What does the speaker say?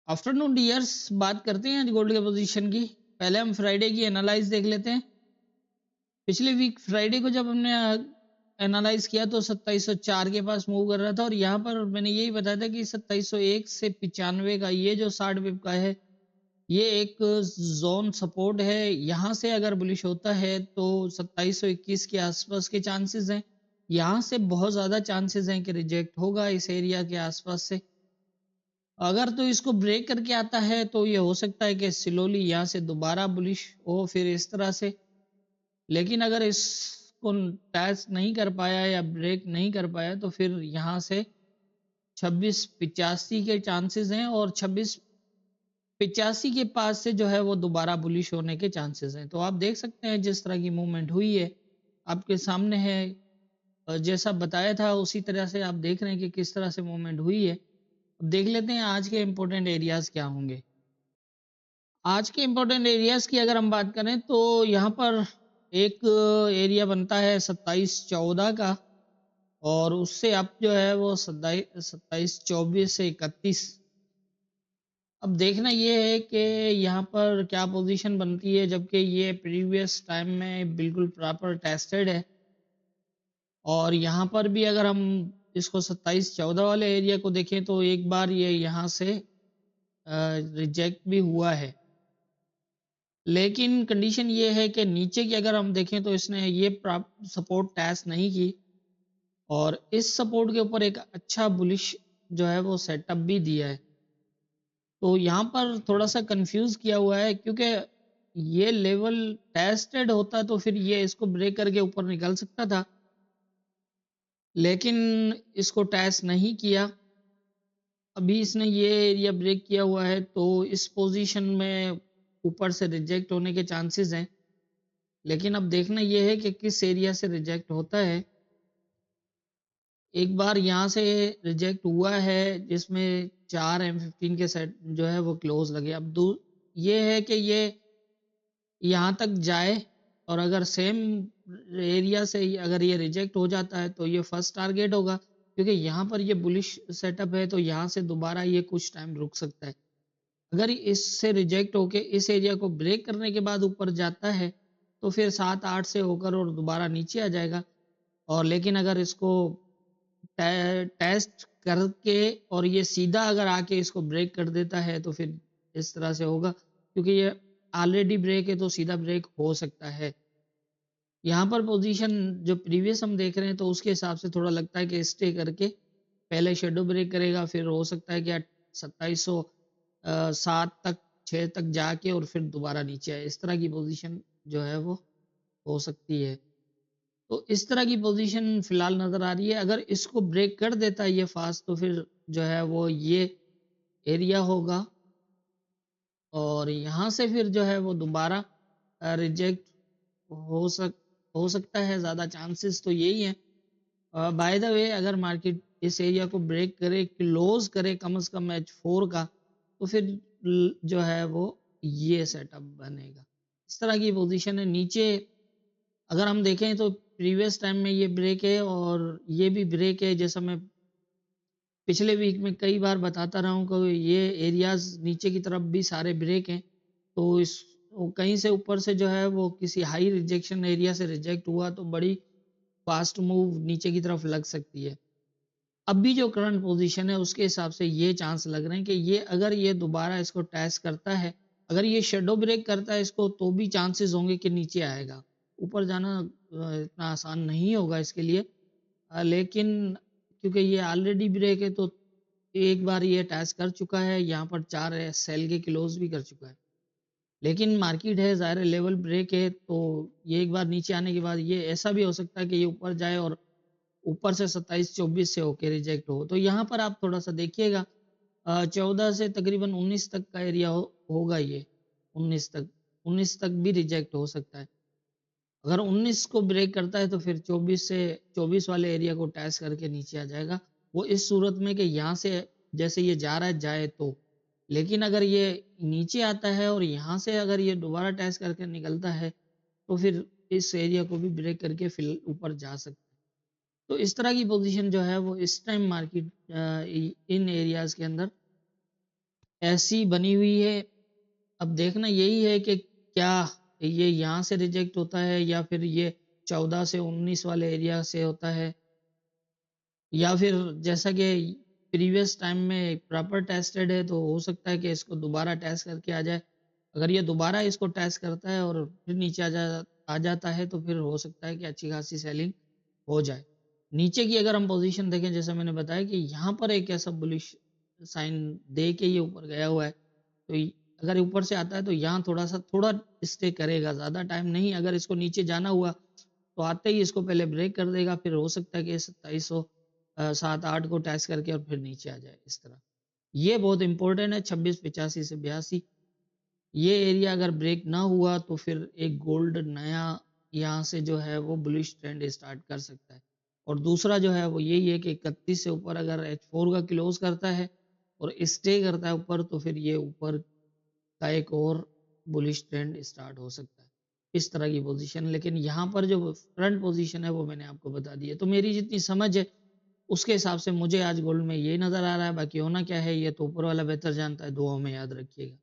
Afternoon dears, बात करते हैं आज गोल्ड के पोजीशन की। पहले हम फ्राइडे की एनालाइज देख लेते हैं। पिछले वीक फ्राइडे को जब हमने एनालाइज किया तो 2704 के पास मूव कर रहा था, और यहाँ पर मैंने यही बताया था कि 2701 से 95 का ये जो 60 पिप का है, ये एक जोन सपोर्ट है। यहाँ से अगर बुलिश होता है तो 2721 के आसपास के चांसेस हैं। यहाँ से बहुत ज़्यादा चांसेस हैं कि रिजेक्ट होगा इस एरिया के आसपास से। अगर तो इसको ब्रेक करके आता है तो ये हो सकता है कि स्लोली यहाँ से दोबारा बुलिश हो फिर इस तरह से। लेकिन अगर इसको टच नहीं कर पाया या ब्रेक नहीं कर पाया तो फिर यहाँ से 2685 के चांसेस हैं, और 2685 के पास से जो है वो दोबारा बुलिश होने के चांसेस हैं। तो आप देख सकते हैं जिस तरह की मूवमेंट हुई है आपके सामने है। जैसा बताया था उसी तरह से आप देख रहे हैं कि किस तरह से मूवमेंट हुई है। अब देख लेते हैं आज के इम्पोर्टेंट एरियाज क्या होंगे। आज के इम्पोर्टेंट एरियाज की अगर हम बात करें तो यहाँ पर एक एरिया बनता है 2714 का, और उससे अब जो है वो 2724 से 31। अब देखना ये है कि यहाँ पर क्या पोजीशन बनती है, जबकि ये प्रीवियस टाइम में बिल्कुल प्रॉपर टेस्टेड है। और यहाँ पर भी अगर हम इसको 2714 वाले एरिया को देखें तो एक बार ये यहाँ से रिजेक्ट भी हुआ है। लेकिन कंडीशन ये है कि नीचे की अगर हम देखें तो इसने ये सपोर्ट टेस्ट नहीं की, और इस सपोर्ट के ऊपर एक अच्छा बुलिश जो है वो सेटअप भी दिया है। तो यहाँ पर थोड़ा सा कंफ्यूज किया हुआ है, क्योंकि ये लेवल टेस्टेड होता तो फिर ये इसको ब्रेक करके ऊपर निकल सकता था, लेकिन इसको टेस्ट नहीं किया। अभी इसने ये एरिया ब्रेक किया हुआ है तो इस पोजीशन में ऊपर से रिजेक्ट होने के चांसेस हैं। लेकिन अब देखना यह है कि किस एरिया से रिजेक्ट होता है। एक बार यहाँ से रिजेक्ट हुआ है जिसमें 4 M15 के सेट जो है वो क्लोज लगे। अब ये है कि ये यहाँ तक जाए, और अगर सेम एरिया से अगर ये रिजेक्ट हो जाता है तो ये फर्स्ट टारगेट होगा, क्योंकि यहाँ पर ये बुलिश सेटअप है तो यहाँ से दोबारा ये कुछ टाइम रुक सकता है। अगर इससे रिजेक्ट होके इस एरिया को ब्रेक करने के बाद ऊपर जाता है तो फिर 7-8 से होकर और दोबारा नीचे आ जाएगा। और लेकिन अगर इसको टेस्ट करके और ये सीधा अगर आके इसको ब्रेक कर देता है तो फिर इस तरह से होगा, क्योंकि ये ऑलरेडी ब्रेक है तो सीधा ब्रेक हो सकता है। यहाँ पर पोजीशन जो प्रीवियस हम देख रहे हैं तो उसके हिसाब से थोड़ा लगता है कि स्टे करके पहले शेडो ब्रेक करेगा, फिर हो सकता है कि 2707 तक 6 तक जाके और फिर दोबारा नीचे आए। इस तरह की पोजीशन जो है वो हो सकती है। तो इस तरह की पोजीशन फिलहाल नजर आ रही है। अगर इसको ब्रेक कर देता है ये फास्ट तो फिर जो है वो ये एरिया होगा, और यहाँ से फिर जो है वो दोबारा रिजेक्ट हो सक हो सकता है। ज़्यादा चांसेस तो यही है। बाय द वे, अगर मार्केट इस एरिया को ब्रेक करे, क्लोज करे कम से कम H4 का, तो फिर जो है वो ये सेटअप बनेगा। इस तरह की पोजीशन है। नीचे अगर हम देखें तो प्रीवियस टाइम में ये ब्रेक है और ये भी ब्रेक है, जैसा मैं पिछले वीक में कई बार बताता रहा हूँ कि ये एरियाज नीचे की तरफ भी सारे ब्रेक हैं। तो इस कहीं से ऊपर से जो है वो किसी हाई रिजेक्शन एरिया से रिजेक्ट हुआ तो बड़ी फास्ट मूव नीचे की तरफ लग सकती है। अभी जो करंट पोजीशन है उसके हिसाब से ये चांस लग रहे हैं कि ये अगर ये दोबारा इसको टेस्ट करता है, अगर ये शेडो ब्रेक करता है इसको, तो भी चांसेस होंगे कि नीचे आएगा। ऊपर जाना इतना आसान नहीं होगा इसके लिए। लेकिन क्योंकि ये ऑलरेडी ब्रेक है तो एक बार ये टच कर चुका है, यहाँ पर 4 सेल के क्लोज भी कर चुका है। लेकिन मार्केट है ज़ाहिर है, लेवल ब्रेक है, तो ये एक बार नीचे आने के बाद ये ऐसा भी हो सकता है कि ये ऊपर जाए और ऊपर से 27-24 से होके रिजेक्ट हो। तो यहाँ पर आप थोड़ा सा देखिएगा। 14 से तकरीबन 19 तक का एरिया होगा ये। 19 तक भी रिजेक्ट हो सकता है। अगर 19 को ब्रेक करता है तो फिर 24 वाले एरिया को टच करके नीचे आ जाएगा। वो इस सूरत में कि यहाँ से जैसे ये जा रहा है जाए तो। लेकिन अगर ये नीचे आता है और यहाँ से अगर ये दोबारा टच करके निकलता है तो फिर इस एरिया को भी ब्रेक करके फिर ऊपर जा सकता है। तो इस तरह की पोजीशन जो है वो इस टाइम मार्केट इन एरियाज के अंदर ऐसी बनी हुई है। अब देखना यही है कि क्या ये यहाँ से रिजेक्ट होता है या फिर ये 14 से 19 वाले एरिया से होता है, या फिर जैसा कि प्रीवियस टाइम में प्रॉपर टेस्टेड है तो हो सकता है कि इसको दोबारा टेस्ट करके आ जाए। अगर ये दोबारा इसको टेस्ट करता है और फिर नीचे आ जाता है तो फिर हो सकता है कि अच्छी खासी सेलिंग हो जाए। नीचे की अगर हम पोजीशन देखें, जैसे मैंने बताया कि यहाँ पर एक ऐसा बुलिश साइन दे के ये ऊपर गया हुआ है, तो अगर ऊपर से आता है तो यहाँ थोड़ा स्टे करेगा, ज़्यादा टाइम नहीं। अगर इसको नीचे जाना हुआ तो आते ही इसको पहले ब्रेक कर देगा, फिर हो सकता है कि 2700 7-8 को टेस्ट करके और फिर नीचे आ जाए इस तरह। ये बहुत इंपॉर्टेंट है 2685 से 82। ये एरिया अगर ब्रेक ना हुआ तो फिर एक गोल्ड नया यहाँ से जो है वो बुलिश ट्रेंड स्टार्ट कर सकता है। और दूसरा जो है वो यही है कि 31 से ऊपर अगर H4 का क्लोज करता है और स्टे करता है ऊपर, तो फिर ये ऊपर का एक और बुलिश ट्रेंड स्टार्ट हो सकता है। इस तरह की पोजीशन, लेकिन यहाँ पर जो फ्रंट पोजीशन है वो मैंने आपको बता दी है। तो मेरी जितनी समझ है उसके हिसाब से मुझे आज गोल्ड में ये नज़र आ रहा है। बाकी होना क्या है ये तो ऊपर वाला बेहतर जानता है। दुआओं में याद रखिएगा।